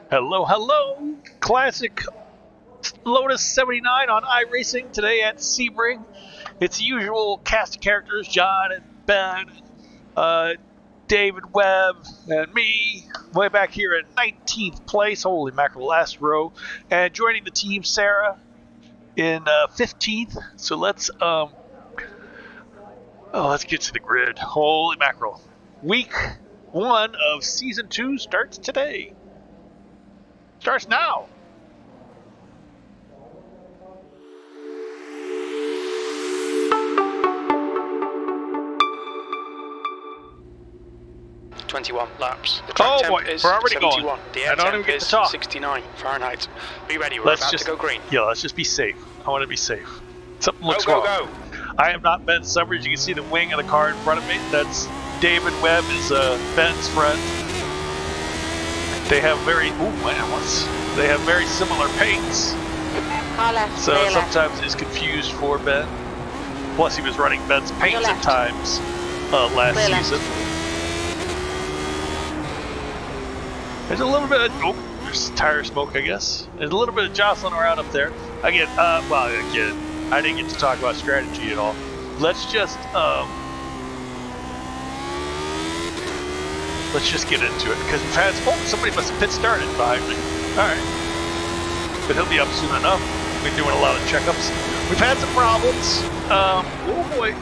Hello, hello! Classic Lotus 79 on iRacing today at Sebring. It's the usual cast of characters, John and Ben, David Webb, and me, way back here in 19th place. Holy mackerel, last row. And joining the team, Sarah, in 15th. So let's get to the grid. Holy mackerel. Week 1 of Season 2 starts today. Starts now. Laps. The track temp is we're already 71. going. The air I don't temp even get is to talk. 69 Fahrenheit. Be ready, we're about to go green. Yeah, let's just be safe. I want to be safe. Something looks go, wrong. I am not Ben Summers. You can see the wing of the car in front of me. That's David Webb, is Ben's friend. They have very they have very similar paints. Car left, So clear sometimes left. it's confused for Ben. Plus he was running Ben's paints at times last Clear season. There's a little bit of there's tire smoke, I guess. There's a little bit of jostling around up there. Again, I didn't get to talk about strategy at all. Let's just get into it because we've had somebody must have pit started behind me. All right, but he'll be up soon enough. We've been doing a lot of checkups. We've had some problems. Oh boy,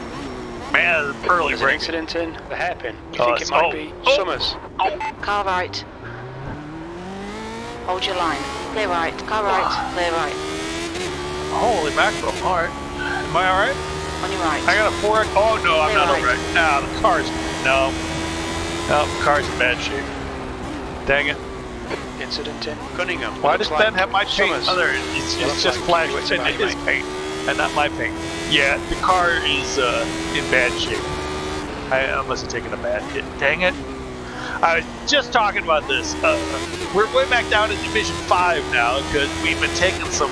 man, early There's break. an incident in the hairpin. You think it might be Summers? Car right. Hold your line. Clear right. Car right. Clear right. Holy mackerel! All right, am I all right? On your right. I got a fork. Oh no, I'm Clear not all right. right. Nah, the car's the car's in bad shape. Dang it. Incident in Cunningham. Why does Looks Ben like have my paint? Summers. It's just flashed into his paint and not my paint. Yeah, the car is in bad shape. I must have taken a bad hit. Dang it. I was just talking about this. We're way back down in Division 5 now because we've been taking some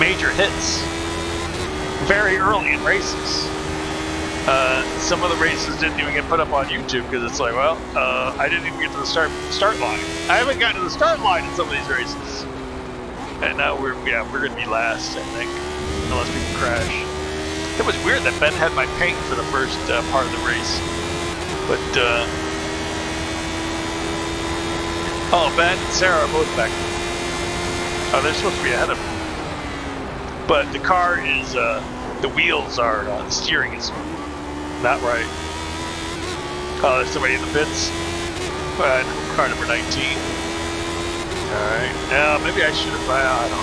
major hits very early in races. Some of the races didn't even get put up on YouTube because it's like, well, I didn't even get to the start line. I haven't gotten to the start line in some of these races, and now we're gonna be last, I think, unless people crash. It was weird that Ben had my paint for the first part of the race, but Ben and Sarah are both back. Oh, they're supposed to be ahead of me, but the car is the wheels are the steering is not right. Oh, there's somebody in the pits. Car number 19. Alright. Now, maybe I should have. I don't know.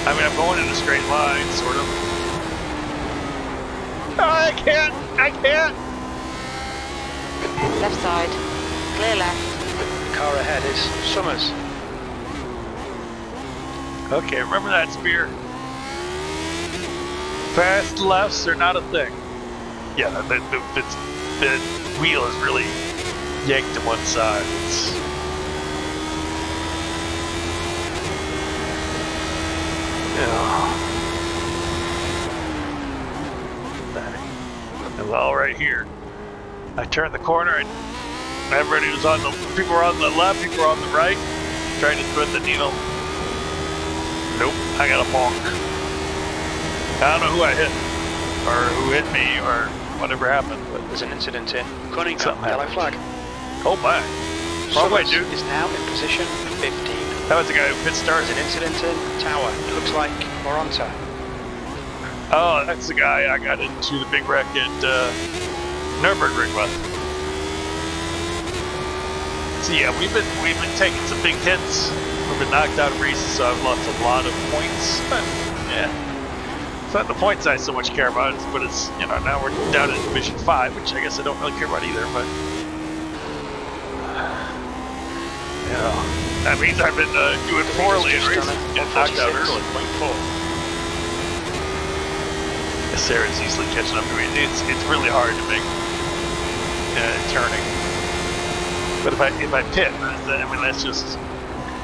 I mean, I'm going in a straight line, sort of. Oh, I can't! Left side. Clear left. The car ahead is Summers. Okay, remember that, Spear. Fast lefts are not a thing. Yeah, the wheel is really yanked to one side. Well, right here, I turned the corner and everybody was people were on the left, people were on the right, trying to thread the needle. Nope, I got a bonk. I don't know who I hit, or who hit me, or whatever happened, but There's an incident in Cunningham. Something Yellow flag. oh my. Wrong way, Summers dude. is now in position 15. That was the guy who pit started. There's an incident in Tower. It looks like Moronta. Oh, that's the guy I got into the big wreck at Nürburgring with. So yeah, we've been taking some big hits. We've been knocked out of races, so I've lost a lot of points. But yeah, it's not the points I so much care about, but it's, now we're down in Division 5, which I guess I don't really care about either, but that means I've been doing poorly in races, getting knocked out early. 0.4. Sarah's easily catching up to me. It's really hard to make turning. But if I pit, that's just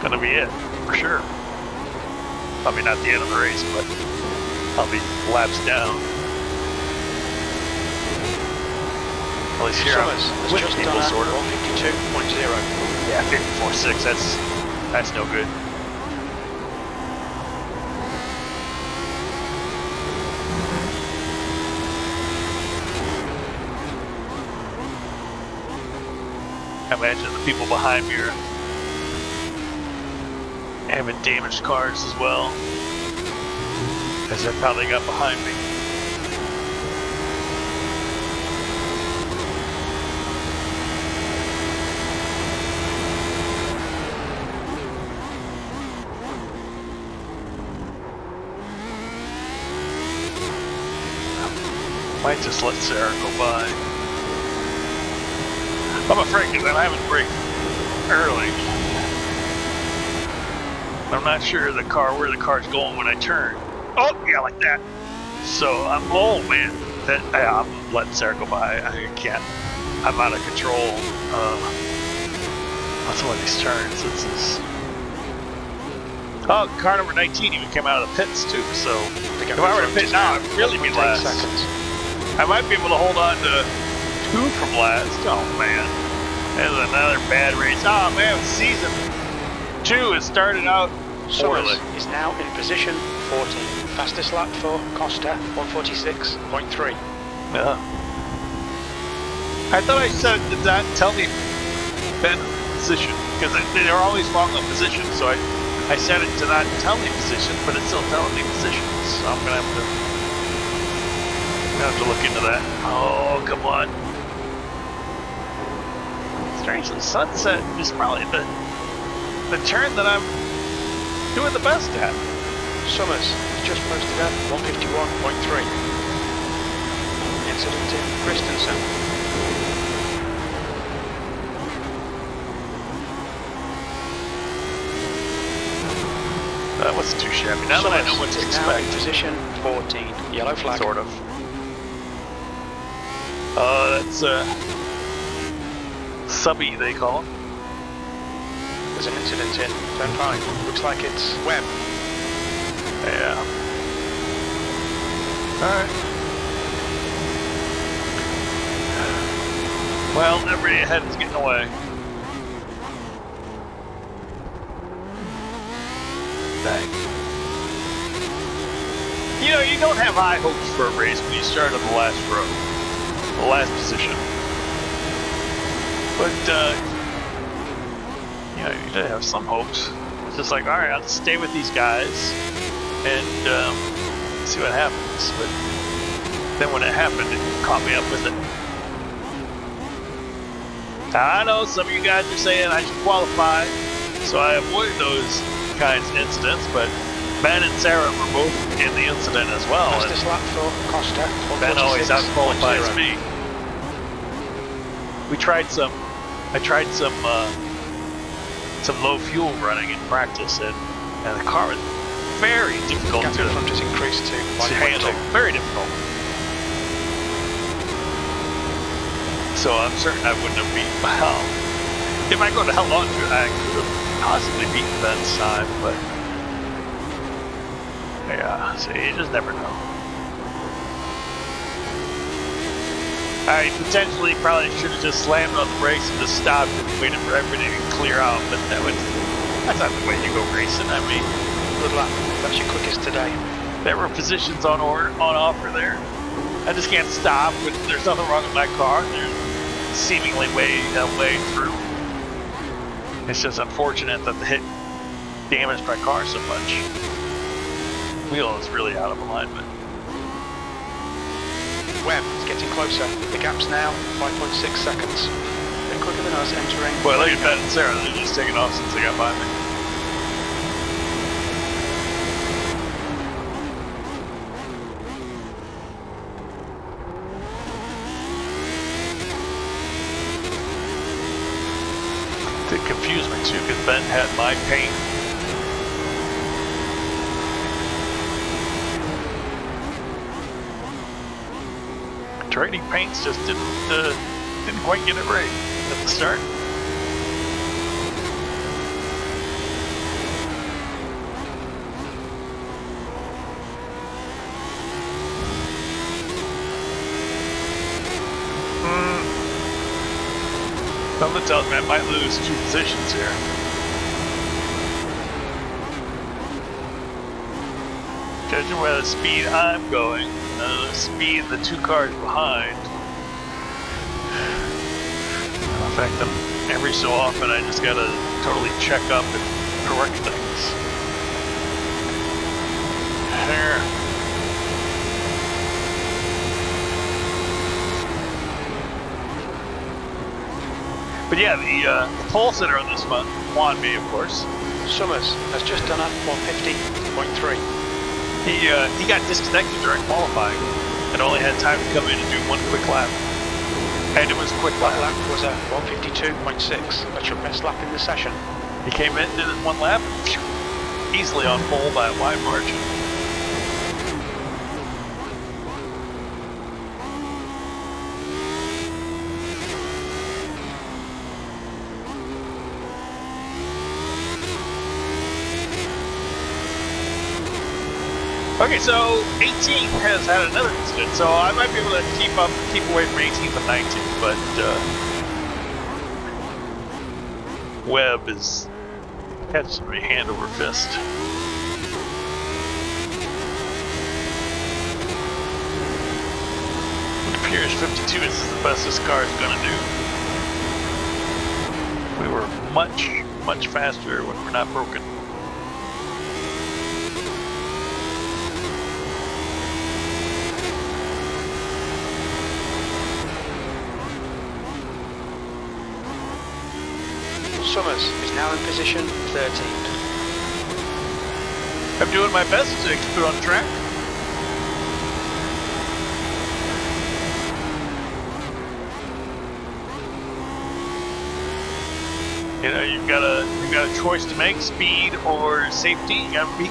gonna be it for sure. I mean, not the end of the race, but I'll be laps down. At least here Summers I'm has with just people, done sort of. 152.0. Yeah, 54.6. That's no good. I imagine the people behind me are having damaged cars as well, as they're probably got behind me. Might just let Sarah go by. I'm afraid because I'm having to brake early. I'm not sure where the car's going when I turn. Oh, yeah, like that. So oh man, I'm letting Sarah go by. I can't. I'm out of control. On some of these turns. Oh, car number 19 even came out of the pits too. So if I were to pit now, I'd really be last. Seconds. I might be able to hold on to 2 from last. Oh man, there's another bad race. Oh man, season 2 has started out poorly. Summers is now in position 14. Fastest lap for Costa, 146.3. Yeah. I thought I said did not tell me Ben position because they're always wrong on position. So I set it to not tell me position, but it's still telling me positions. So I'm gonna have to look into that. Oh, come on. Strangely, Sunset is probably the turn that I'm doing the best at. Summers is just posted at 151.3. Incident in Christensen. That wasn't too shabby. Now that I know what to Summers is now in expect. position 14. Yellow flag. Sort of. That's subby, they call him. There's an incident in turn 5. Looks like it's Webb. Yeah. Alright. Well, everybody ahead is getting away. Dang. You know, you don't have high hopes for a race when you start on the last row. The last position. But, you know, you did have some hopes. It's just like, alright, I'll just stay with these guys and see what happens. But then when it happened, it caught me up with it. Now, I know some of you guys are saying I should qualify, so I avoid those kinds of incidents, but Ben and Sarah were both in the incident as well. Fastest lap for Costa. Ben always out-qualifies me. I tried some low fuel running in practice, and the car was very difficult Gap in front has increased to handle. 1.2. Very difficult. So I'm certain I wouldn't have beaten. Well, if I go to hell on to it, I could have possibly beaten Ben's time, but yeah, so you just never know. I potentially probably should have just slammed on the brakes and just stopped and waited for everybody to clear out, but that's not the way you go racing. I mean, Good luck. That's your quickest today. there were positions on offer there. I just can't stop. There's nothing wrong with my car. There's seemingly way through. It's just unfortunate that the hit damaged my car so much. Wheel is really out of alignment. Webb is getting closer. The gap's now 5.6 seconds. A bit quicker than us entering. Boy, look at Ben and Sarah. They're just taking off since they got by me. It confused me too because Ben had my paint. Trading paints just didn't quite get it right at the start. Something tells me I might lose 2 positions here. Judging by the speed I'm going, the speed the two cars behind. In fact, every so often I just gotta totally check up and correct things. There. But yeah, the pole sitter on this one, won me, of course. Summers has just done a 150.3. He got disconnected during qualifying and only had time to come in and do one quick lap. And it was a quick lap. That lap was a 152.6. That's your best lap in the session. He came in, did his one lap, easily on pole by a wide margin. Okay, so 18th has had another incident, so I might be able to keep away from 18th and 19th, but Webb is catching me hand over fist. It appears 52 is the best this car is going to do. We were much, much faster when we're not broken. Summers is now in position 13th. I'm doing my best to keep it on track. You know, you've got a choice to make: speed or safety. You got to beat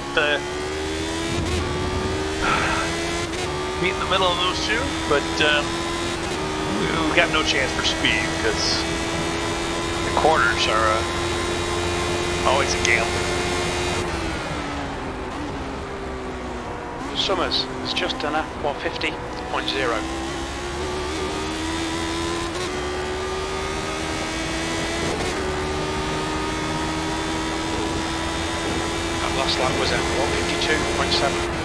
the middle of those two. But we've got no chance for speed because corners are always a gamble. Summers has just done a 150.0. That last lap was at 152.7.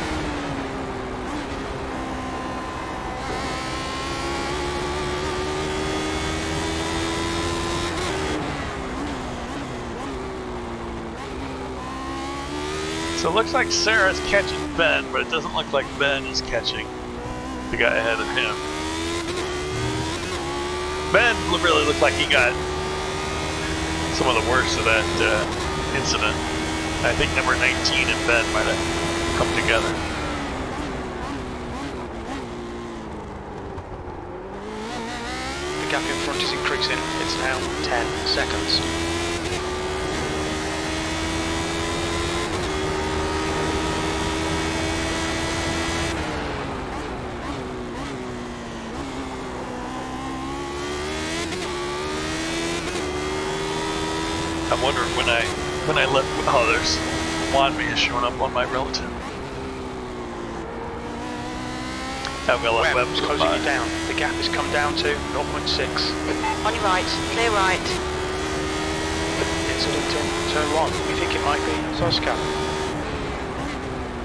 So it looks like Sarah's catching Ben, but it doesn't look like Ben is catching the guy ahead of him. Ben really looked like he got some of the worst of that incident. I think number 19 and Ben might have come together. The gap in front is increasing. It's now 10 seconds. I'm wondering when I let there's Wanmi is showing up on my relative. I'm gonna let Webb's closing you down. The gap has come down to 0.6. On your right, clear right. Incident in turn 1. We think it might be Zoska.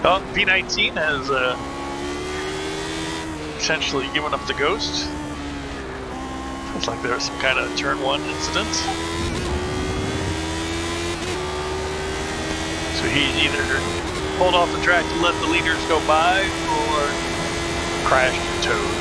Oh, V19 has essentially given up the ghost. Looks like there was some kind of turn 1 incident. So he either pulled off the track to let the leaders go by or crashed and towed.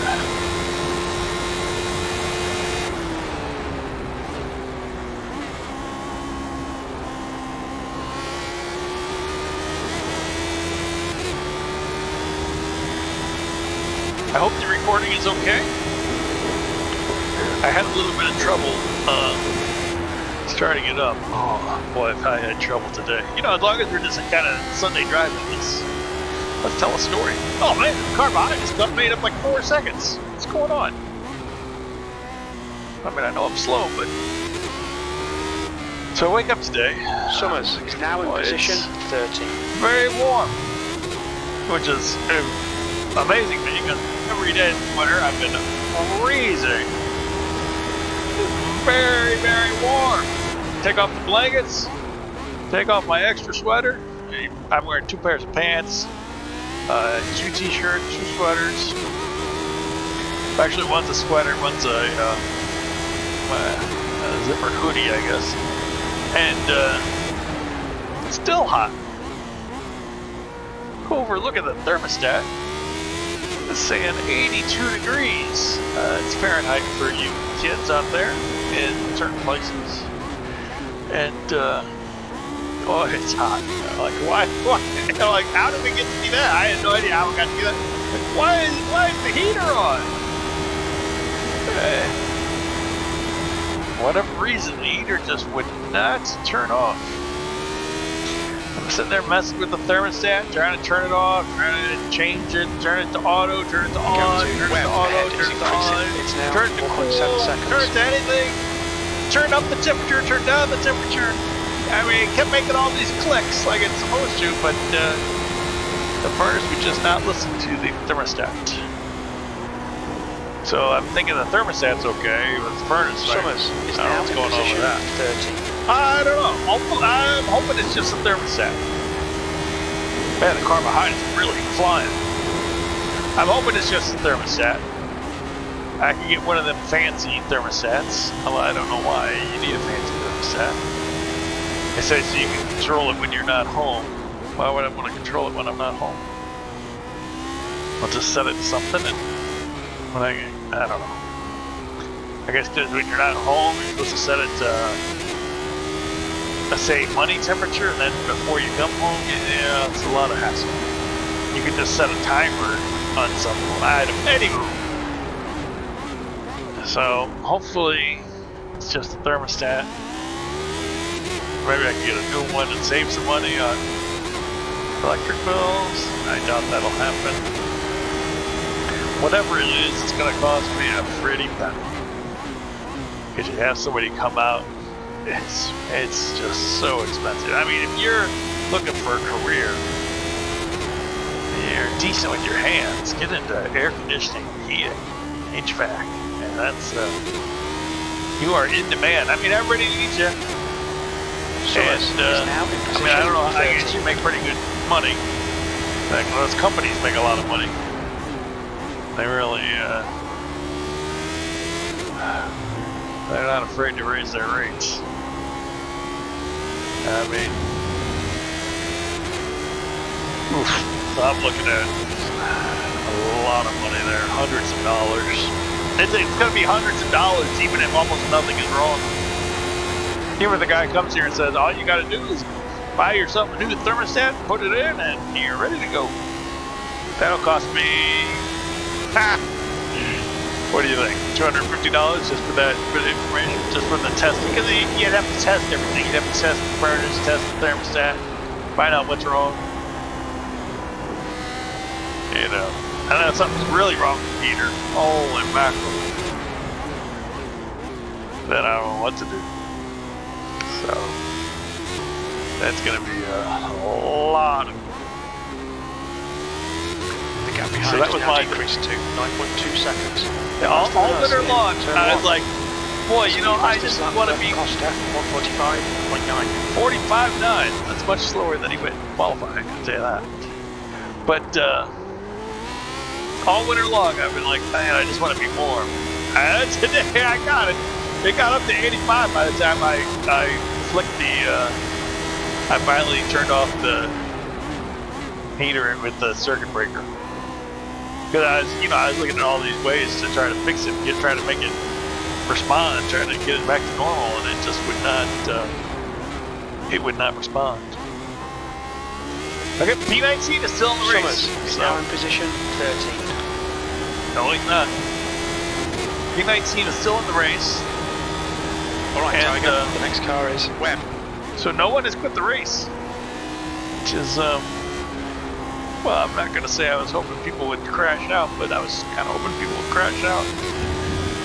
I hope the recording is okay. I had a little bit of trouble starting it up. Oh boy, if I had trouble today. You know, as long as we're just kind of Sunday driving, let's tell a story. Oh man, the car behind us got made up like 4 seconds. What's going on? I mean, I know I'm slow, but... So I wake up today. Summers is now in position 13. Very warm, which is amazing to me because every day in the winter I've been freezing. Very, very warm. Take off the blankets, take off my extra sweater. I'm wearing 2 pairs of pants, 2 t-shirts, 2 sweaters. Actually, one's a sweater, one's a zipper hoodie, I guess. And it's still hot. Go over, look at the thermostat. It's saying 82 degrees. It's Fahrenheit for you kids out there in certain places. And oh, it's hot. Like, why? Like, how did we get to do that? I had no idea how we got to do that. Like, why is the heater on? Whatever reason, the heater just would not turn off. I'm sitting there messing with the thermostat, trying to turn it off, trying to change it, turn it to auto, turn it to on, turn it to auto, turn it to on, turn it to cool, turn it to anything, turn up the temperature, turn down the temperature. I mean, it kept making all these clicks like it's supposed to, but the furnace would just not listen to the thermostat. So I'm thinking the thermostat's okay, but the furnace, Summers is I don't know now what's in going on with position that. 30. I don't know. I'm hoping it's just the thermostat. Man, the carbohydrates are really flying. I'm hoping it's just the thermostat. I can get one of them fancy thermostats. Well, I don't know why you need a fancy thermostat. It says so you can control it when you're not home. Why would I want to control it when I'm not home? I'll just set it to something and when I don't know. I guess because when you're not home, you're supposed to set it to, let's say, money temperature, and then before you come home, yeah, it's a lot of hassle. You can just set a timer on some item. Anyway, so hopefully it's just a thermostat. Maybe I can get a new one and save some money on electric bills. I doubt that'll happen. Whatever it is, it's going to cost me a pretty penny. Because you have somebody come out, it's just so expensive. I mean, if you're looking for a career, you're decent with your hands, get into air conditioning, heating, HVAC, and that's, you are in demand. I mean, everybody needs you. And, I mean, I don't know, I guess you make pretty good money. Like, those companies make a lot of money. They really, they're not afraid to raise their rates. I mean, oof, so I'm looking at a lot of money there, hundreds of dollars. It's going to be hundreds of dollars even if almost nothing is wrong. Even if the guy comes here and says, all you got to do is buy yourself a new thermostat, put it in, and you're ready to go. That'll cost me, what do you think? $250 just for that bit of information, just for the test? Because you'd have to test everything. You'd have to test the furnace, test the thermostat, find out what's wrong. You know, I know something's really wrong with the heater. Holy mackerel. Then I don't know what to do. So that's going to be a lot of. The gap behind so that was now my decreased to 9.2 seconds. Yeah, all winter long, I was like, boy, you know, I just want to be 145.9. 45.9. That's much slower than he went qualifying, I can tell you that. But all winter long, I've been like, man, I just want to be warm. And today I got it. It got up to 85 by the time I flicked the. I finally turned off the heater with the circuit breaker. Because I was looking at all these ways to try to fix it, try to make it respond, trying to get it back to normal, and it just would not. It would not respond. Okay, P19 is still in the race. Is now in position 13. No, he's not. P19 is still in the race. All right, and, Tiger. The next car is Webb. So no one has quit the race, which is well, I'm not going to say I was hoping people would crash out, but I was kind of hoping people would crash out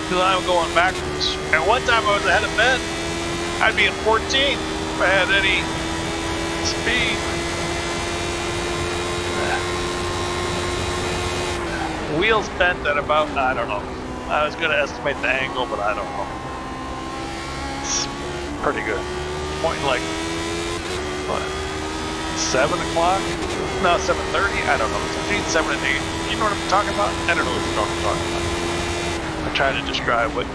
because I'm going backwards. And one time I was ahead of Ben. I'd be in 14th if I had any speed. Wheels bent at about, I don't know. I was going to estimate the angle, but I don't know. It's pretty good. Pointing like, what? 7 o'clock? No, 7:30? I don't know. It's between 7 and 8. You know what I'm talking about? I don't know if you know what I'm talking about. I'm trying to describe what,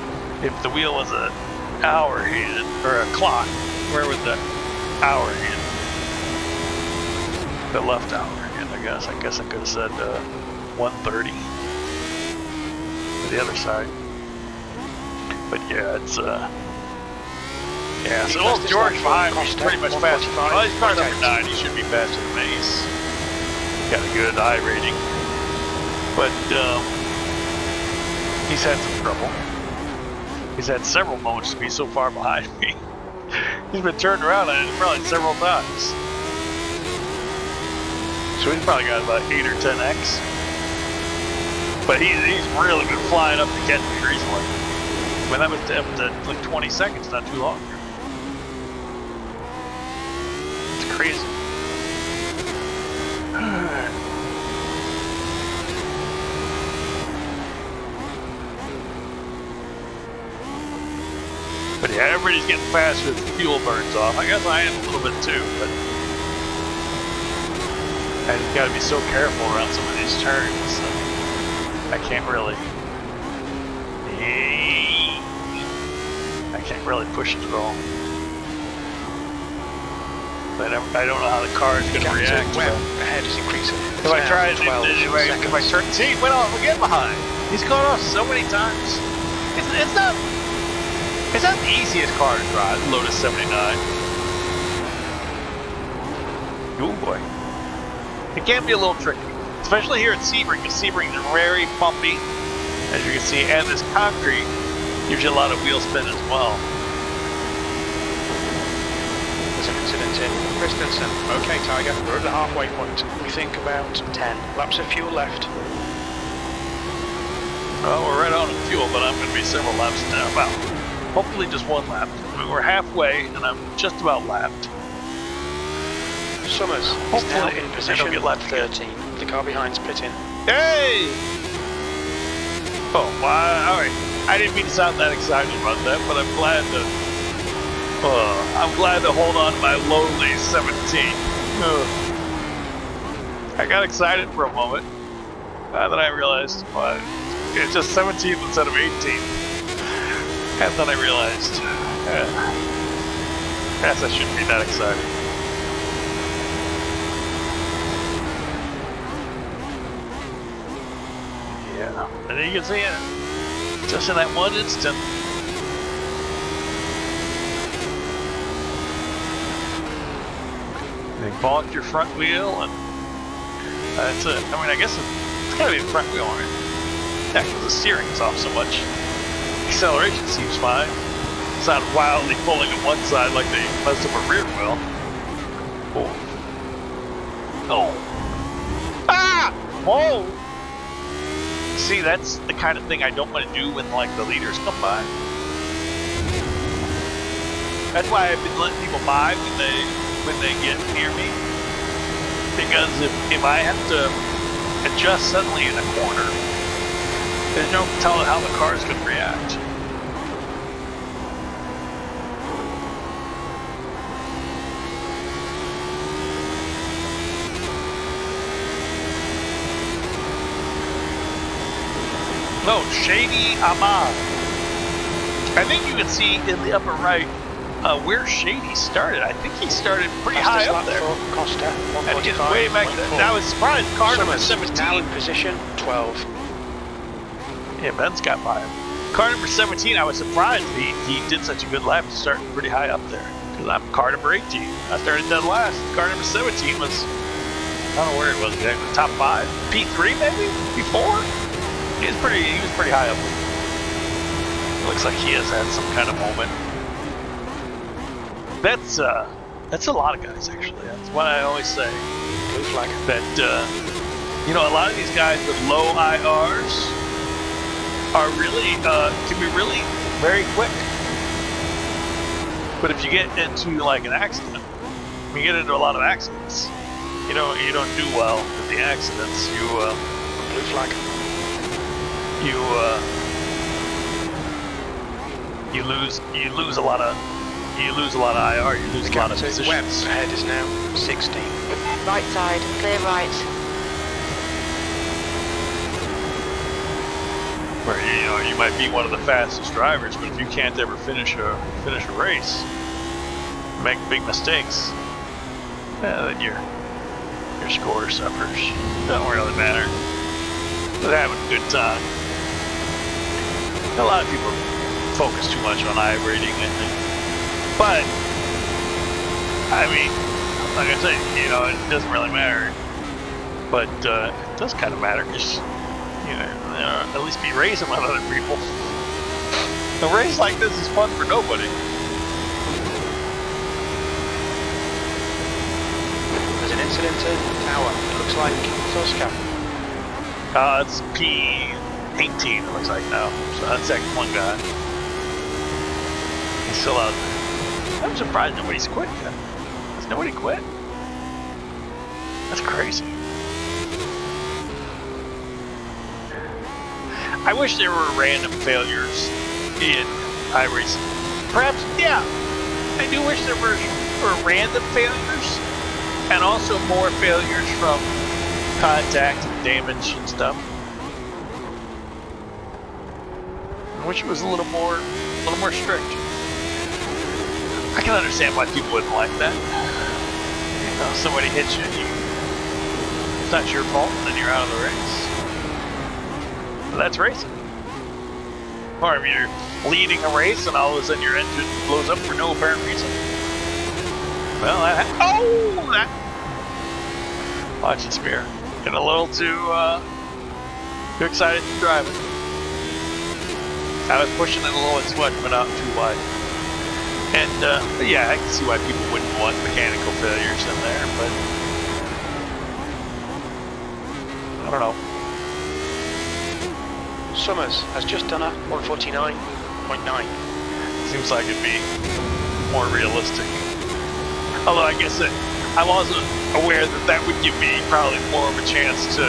if the wheel was an hour hand, or a clock, where would the hour hand? The left hour hand, I guess. I guess I could have said 1:30. The other side. But yeah, it's yeah, so old George behind me is pretty much faster. Well, he's car number 9, he should be faster than me. He's got a good I rating. But he's had some trouble. He's had several moments to be so far behind me. He's been turned around on it probably several times. So he's probably got about 8 or 10x. But he's really been flying up to catch me recently. I mean, that was up to like 20 seconds not too long ago. It's crazy. But yeah, everybody's getting faster as the fuel burns off. I guess I am a little bit too, but I just gotta be so careful around some of these turns. I can't really push it at all. But I don't know how the car is going to react. Ahead is increasing. If I try it, if I turn, see, went off again behind. He's gone off so many times. It's not the easiest car to drive, Lotus 79. Oh boy. It can be a little tricky, especially here at Sebring, because Sebring is very bumpy, as you can see, and this concrete gives you a lot of wheel spin as well. There's an incident in Christensen. Okay, Tiger, we're at the halfway point. We think about 10 laps of fuel left. Well, we're right on the fuel, but I'm going to be several laps now. Well, hopefully just 1 lap. I mean, we're halfway, and I'm just about lapped. Summers is now in position 13. The car behind's pitting. Hey! Oh, wow, alright. I didn't mean to sound that excited about that, but I'm glad to hold on to my lowly 17. I got excited for a moment. Then I realized, well, it's just 17 instead of 18. And then I realized, perhaps I shouldn't be that excited. Yeah, and you can see it just in that one instant. They bonk your front wheel, and that's it. I mean, I guess it's gotta be the front wheel, right? Yeah, because the steering is off so much. Acceleration seems fine. It's not wildly pulling on one side like they messed up a rear wheel. Oh. Oh. Ah! Whoa! See, that's the kind of thing I don't want to do when, like, the leaders come by. That's why I've been letting people by when they get near me. Because if I have to adjust suddenly in a corner, there's no telling how the car's going to react. No, Shady Ahmad. I think you can see in the upper right where Shady started. I think he started pretty high up there. Costa, and he's way back there. I was surprised. Car number 17. Now in position 12. Yeah, Ben's got by him. Car number 17, I was surprised he did such a good lap to start pretty high up there. Because I'm car number 18. I started dead last. Car number 17 was, I don't know where it was exactly, top 5. P3 maybe? P4? He was pretty high up. It looks like he has had some kind of moment. That's a lot of guys actually. That's what I always say. Blue flag. That you know, a lot of these guys with low IRs are really can be really very quick. But if you get into like an accident, when you get into a lot of accidents, you don't do well with the accidents. Blue flag. You lose a lot of IR. You lose a lot of positions. Webb ahead is now 16. Right side, clear right. Where you might be one of the fastest drivers, but if you can't ever finish a race, make big mistakes, then your score suffers. Don't really matter. But having a good time. A lot of people focus too much on I-rating, I think. But I mean, like I say, it doesn't really matter. But it does kind of matter because at least be racing with other people. A race like this is fun for nobody. There's an incident in Tower. It looks like Tosca. It's P18, it looks like now. So that's that one guy. He's still out there. I'm surprised nobody's quit yet. Has nobody quit? That's crazy. I wish there were random failures in iRacing. Perhaps, yeah. I do wish there were random failures and also more failures from contact and damage and stuff. I wish it was a little more strict. I can understand why people wouldn't like that. Somebody hits you, it's not your fault, and then you're out of the race. But that's racing. Or if you're leading a race and all of a sudden your engine blows up for no apparent reason. Well, watch it, Spear. Getting a little too excited to drive it. I was pushing it a little bit too much, but not too wide. And but yeah, I can see why people wouldn't want mechanical failures in there, but I don't know. Summers has just done a 149.9. Seems like it'd be more realistic. Although I guess I wasn't aware that would give me probably more of a chance to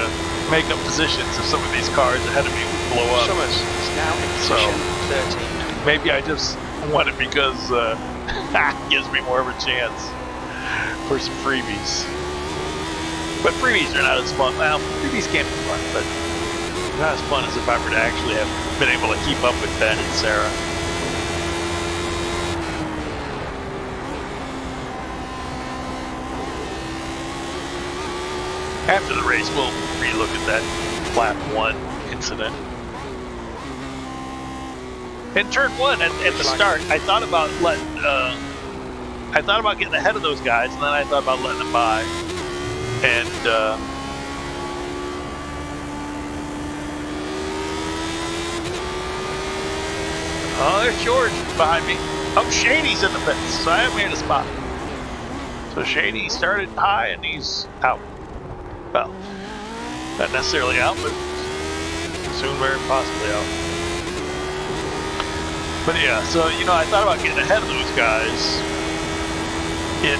make up positions if some of these cars ahead of me would blow up. Summers is now in position 13. Maybe I just want it because it gives me more of a chance for some freebies. But freebies are not as fun. Well, freebies can be fun, but not as fun as if I were to actually have been able to keep up with Ben and Sarah. After the race, we'll relook at that lap 1 incident. In turn 1, at the start, I thought about getting ahead of those guys, and then I thought about letting them by. And oh, there's George behind me. Oh, Shady's in the pits, so I have made a spot. So Shady started high and he's out. Well, not necessarily out, but soon very possibly out. But yeah, so I thought about getting ahead of those guys in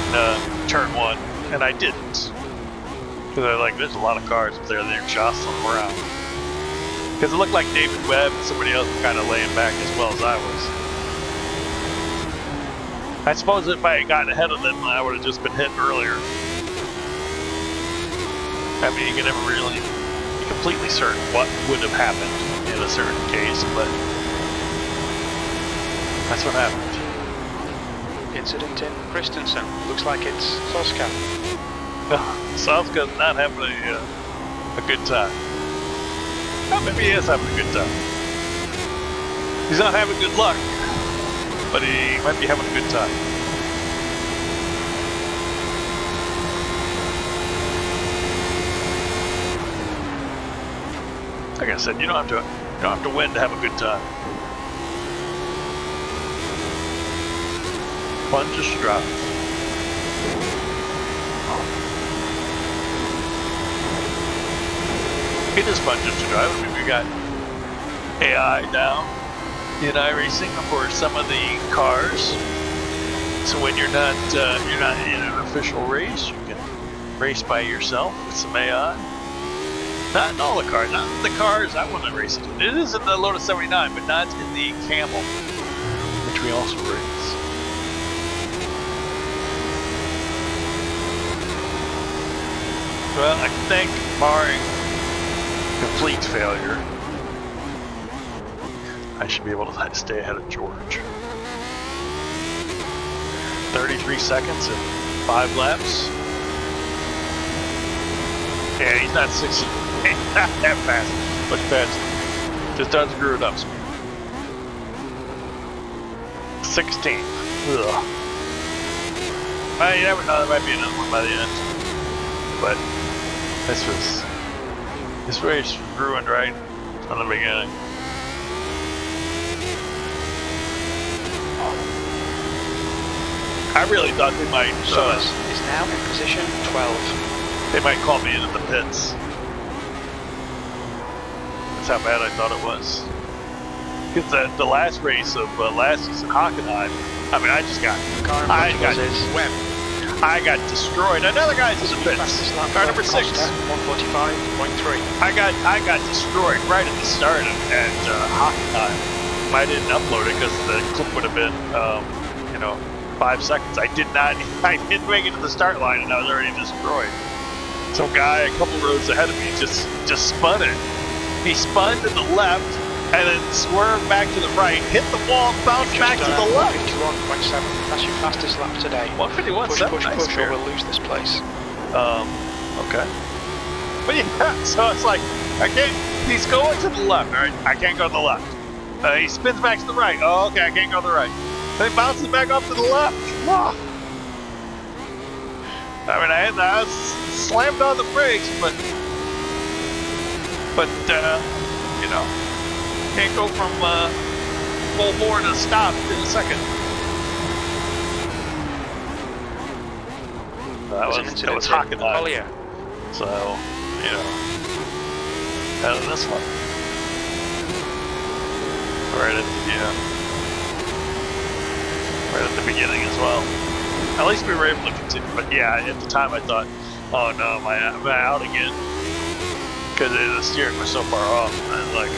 turn 1, and I didn't. Because there's a lot of cars up there, they're jostling around. Because it looked like David Webb and somebody else were kind of laying back as well as I was. I suppose if I had gotten ahead of them, I would have just been hit earlier. I mean, you can never really be completely certain what would have happened in a certain case, but that's what happened. Incident in Christensen. Looks like it's Soska. Soska's not having a good time. Well, maybe he is having a good time. He's not having good luck, but he might be having a good time. Like I said, you don't have to win to have a good time. Fun just to drive. It is fun just to drive. I mean, we got AI now in iRacing for some of the cars. So when you're not in an official race, you can race by yourself with some AI. Not in all the cars. Not in the cars I want to race in. It is in the Lotus 79, but not in the Camel, which we also race. Well, I think, barring complete failure, I should be able to stay ahead of George. 33 seconds and 5 laps. Yeah, he's not 60. He's not that fast. Much faster. Just doesn't screw it up. 16. Ugh. Well, you never know. There might be another one by the end. But this race was ruined right from the beginning. I really thought they might. Summers is now in position 12. They might call me into the pits. That's how bad I thought it was. Because the last race of last season, Hockenheim, I mean, I got destroyed. Another guy's in the pits. Car number 6. 145.3. I got destroyed right at the start at Hockenheim. I didn't upload it because the clip would have been, 5 seconds. I didn't make it to the start line and I was already destroyed. Some guy a couple rows ahead of me just spun it. He spun to the left and then swerved back to the right, hit the wall, bounced back to the left. 151.7. That's your fastest lap today. 151.7. Push, or we'll lose this place. Okay. But yeah, so it's like, he's going to the left, all right? I can't go to the left. He spins back to the right. Oh, okay, I can't go to the right. Then he bounces back up to the left. Oh. I mean, I slammed on the brakes, but can't go from full bore to stop in a second. That was Hockenheim. Oh yeah. So, out of this one. Right at the beginning as well. At least we were able to continue. But yeah, at the time I thought, oh no, am I out again? Because the steering was so far off. I was like,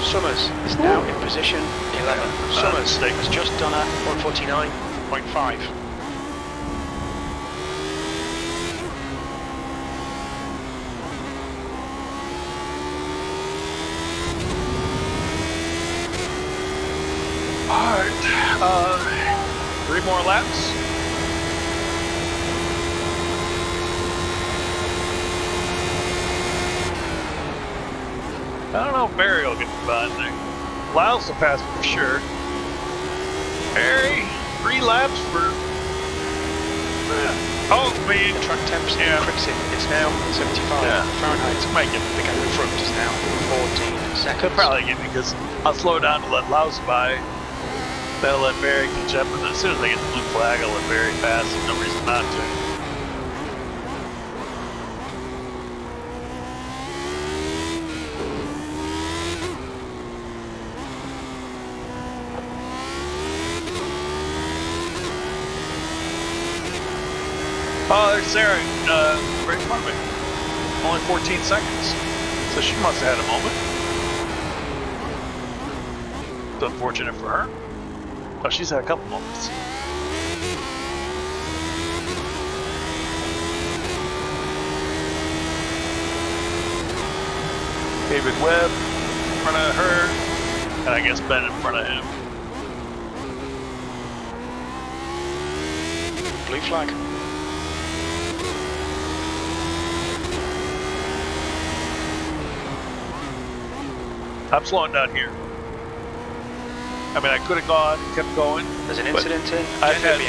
Summers is now in position 11. Summers has just done a 149.5. Alright, 3 more laps. I don't know if Barry will get by there. Lyle's will pass for sure. Barry, 3 laps for. The track temps increasing. It's now 75 Fahrenheit. Might get the gap in front is now 14 seconds. Could probably get me because I'll slow down to let Laos by. That'll let Barry catch up, and as soon as I get the blue flag, I'll let Barry pass. There's no reason not to. Oh, there's Sarah, right in front of me. Only 14 seconds. So she must have had a moment. It's unfortunate for her. Oh, she's had a couple moments. David Webb in front of her, and I guess Ben in front of him. Blue flag. I'm slowing down here. I mean, I could have gone, kept going. There's an incident in I've had,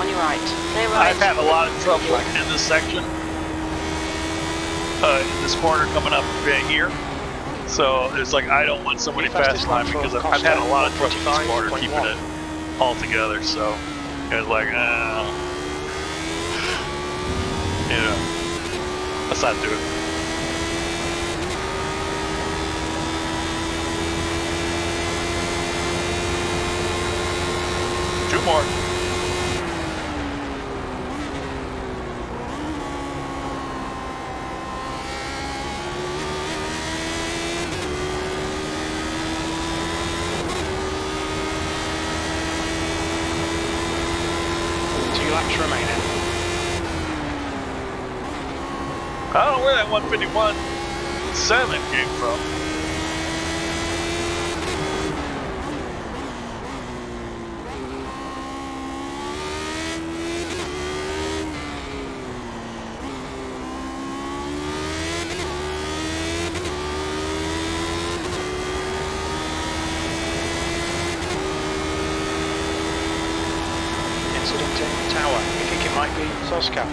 On your right. Clear right. I've had a lot of trouble in this section. In this corner coming up here. So it's like I don't want somebody fast line because I've had a lot of trouble in this corner keeping it all together. So it's like, let's not do it. Two more. I don't know where that 151.7 came from. Incident in tower. You think it might be Soska?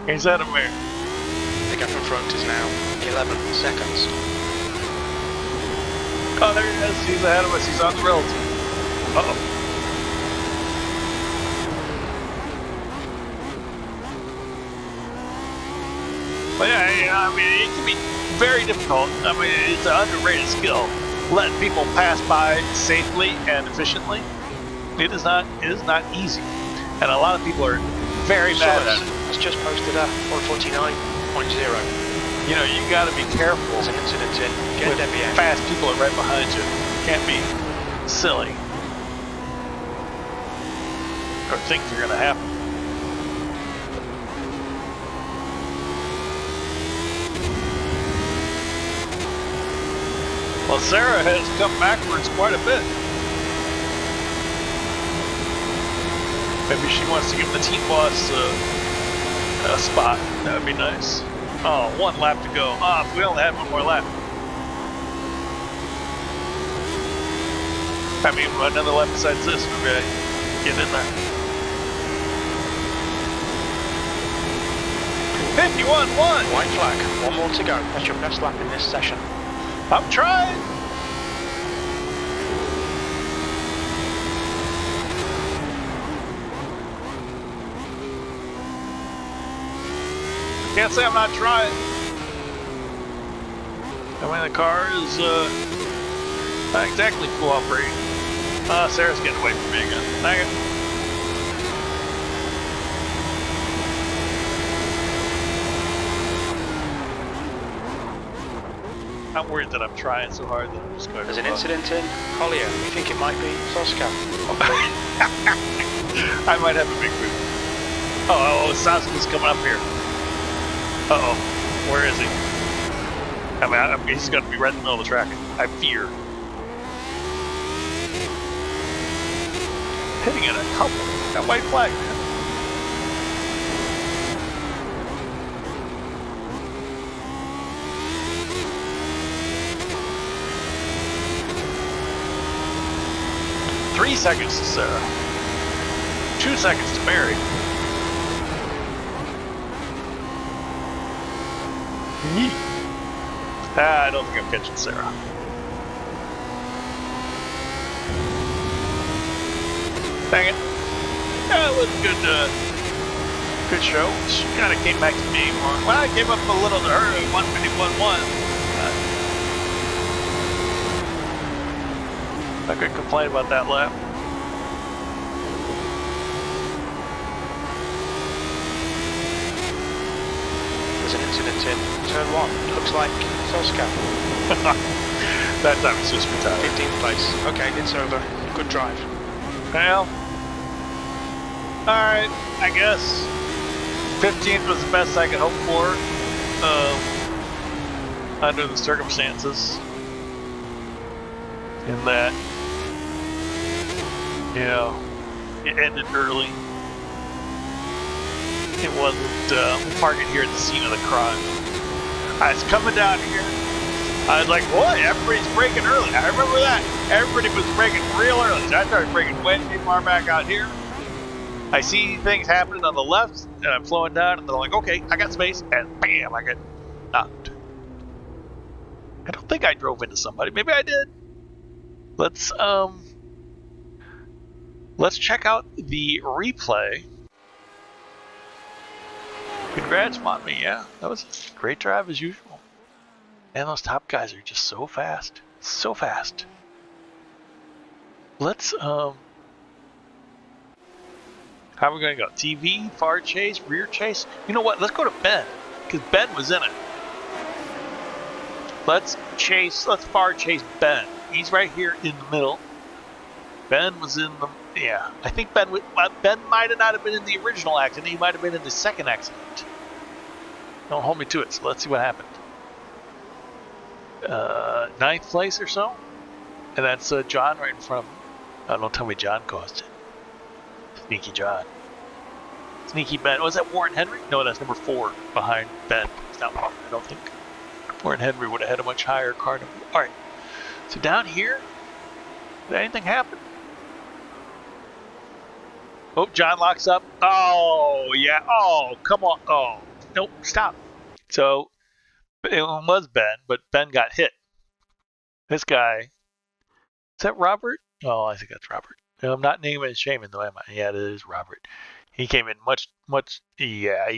He's out of mirror. The gap in front is now 11 seconds. Oh, there he is. He's ahead of us. He's on the rails. Uh-oh. Well, yeah, I mean, it can be very difficult. I mean, it's an underrated skill. Letting people pass by safely and efficiently. It is not easy. And a lot of people are very bad at it. It's just posted a 149.0. You know, you got to be careful. There's an incident in With Gendebien. fast people are right behind you. Can't be silly. Or things are going to happen. Well, Sarah has come backwards quite a bit. Maybe she wants to give the team boss a spot. That would be nice. Oh, 1 lap to go. Ah, if we only had 1 more lap. I mean, another lap besides this, we're going to get in there. 51-1. White flag. 1 more to go. That's your best lap in this session. I'm trying. Can't say I'm not trying. I mean, the car is not exactly cooperating. Sarah's getting away from me again. Dang it. I'm worried that I'm trying so hard that I'm just going to... There's an incident in Collier. You think it might be Soska? I might have a big boot. Oh, Sasuke's coming up here. Uh-oh. Where is he? I mean, he's going to be right in the middle of the track. I fear. Hitting in a couple. That white flag, man. Three seconds to Sarah. 2 seconds to Mary. I don't think I'm catching Sarah. Dang it. Yeah, it was a good show. She kind of came back to me more. Well, I came up a little to her at 151.1. I could complain about that lap. There's an incident in turn 1. It looks like Soska. That time it's just retired. 15th place. Okay, it's over. Good drive. Well, alright, I guess 15th was the best I could hope for under the circumstances. In that, you know, it ended early. It wasn't, we'll park it here at the scene of the crime. I was coming down here. I was like, boy, everybody's braking early. I remember that. Everybody was braking real early. So I started braking way far back out here. I see things happening on the left, and I'm slowing down, and they're like, okay, I got space, and bam, I get knocked. I don't think I drove into somebody. Maybe I did. Let's check out the replay. Congrats, Monty. Yeah, that was a great drive as usual. And those top guys are just so fast. So fast. Let's, how are we going to go? TV, far chase, rear chase? You know what? Let's go to Ben, because Ben was in it. Let's far chase Ben. He's right here in the middle. Ben was in Yeah, I think Ben might have not have been in the original accident. He might have been in the second accident. Don't hold me to it. So let's see what happened. 9th place or so, and that's John right in front of him. Don't tell me John caused it. Sneaky John. Sneaky Ben. Was that Warren Henry? No, that's number 4 behind Ben. It's not Warren, I don't think. Warren Henry would have had a much higher car number. All right. So down here, did anything happen? Oh, John locks up. Oh, yeah. Oh, come on. Oh, nope. Stop. So it was Ben, but Ben got hit. This guy, is that Robert? Oh, I think that's Robert. I'm not naming and shaming though, am I? Yeah, it is Robert. He came in much. Yeah,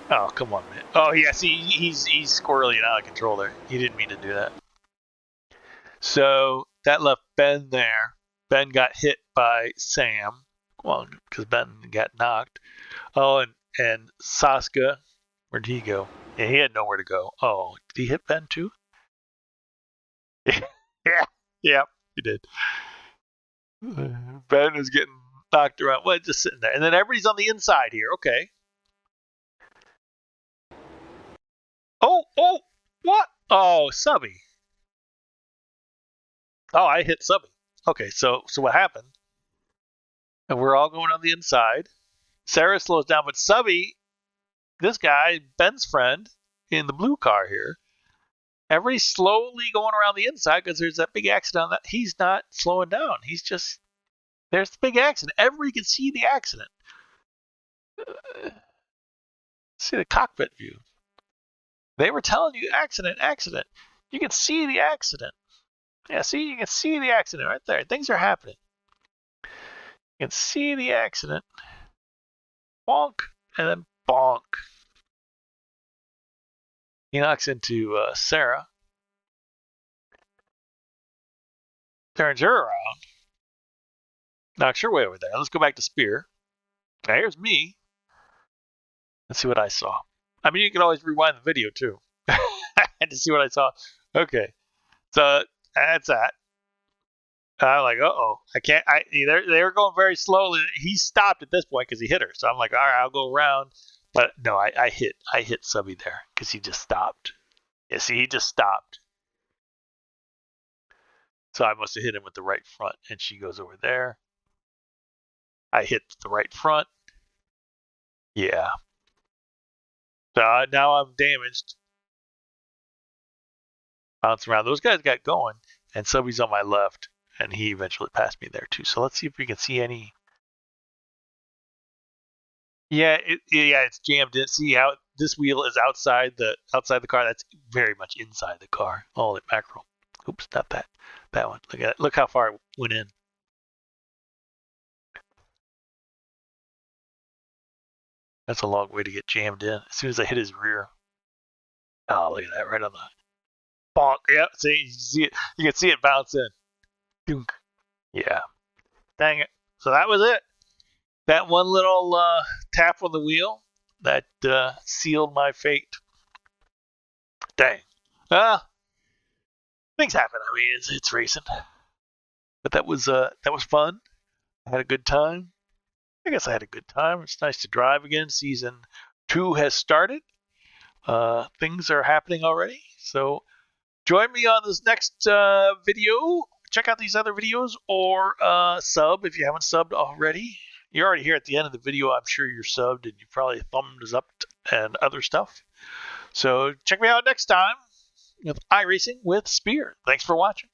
Oh, come on, man. Oh, yeah. See, he's squirrely and out of control there. He didn't mean to do that. So that left Ben there. Ben got hit by Sam. Well, because Ben got knocked. Oh, and Saska, where'd he go? Yeah, he had nowhere to go. Oh, did he hit Ben too? Yeah, he did. Ben was getting knocked around. Well, just sitting there. And then everybody's on the inside here. Okay. Oh, what? Oh, Subby. Oh, I hit Subby. Okay, so what happened? And we're all going on the inside. Sarah slows down, but Subby, this guy, Ben's friend, in the blue car here, everybody's slowly going around the inside because there's that big accident on that. He's not slowing down. He's just, there's the big accident. Everybody can see the accident. See the cockpit view. They were telling you accident. You can see the accident. Yeah, see, you can see the accident right there. Things are happening. You can see the accident. Bonk, and then bonk. He knocks into Sarah. Turns her around. Knocks her way over there. Let's go back to Spear. Now here's me. Let's see what I saw. I mean, you can always rewind the video too. To see what I saw. Okay. So that's that. I'm like, uh-oh. I can't. They were going very slowly. He stopped at this point because he hit her. So I'm like, all right, I'll go around. But no, I hit Subby there because he just stopped. Yeah, see, he just stopped. So I must have hit him with the right front. And she goes over there. I hit the right front. Yeah. So now I'm damaged. Bounce around. Those guys got going. And Subby's on my left. And he eventually passed me there too. So let's see if we can see any. Yeah, it's jammed in. See how this wheel is outside the car. That's very much inside the car. Holy mackerel! Oops, not that one. Look at it. Look how far it went in. That's a long way to get jammed in. As soon as I hit his rear. Oh, look at that! Right on the bonk. Yeah, see, you can see it bounce in. Dunk. Yeah. Dang it. So that was it. That one little tap on the wheel that sealed my fate. Dang. Things happen. I mean, it's racing. But that was fun. I had a good time. I guess I had a good time. It's nice to drive again. Season 2 has started. Things are happening already. So join me on this next video. Check out these other videos or sub if you haven't subbed already. You're already here at the end of the video. I'm sure you're subbed and you probably thumbed us up and other stuff. So check me out next time with iRacing with Spear. Thanks for watching.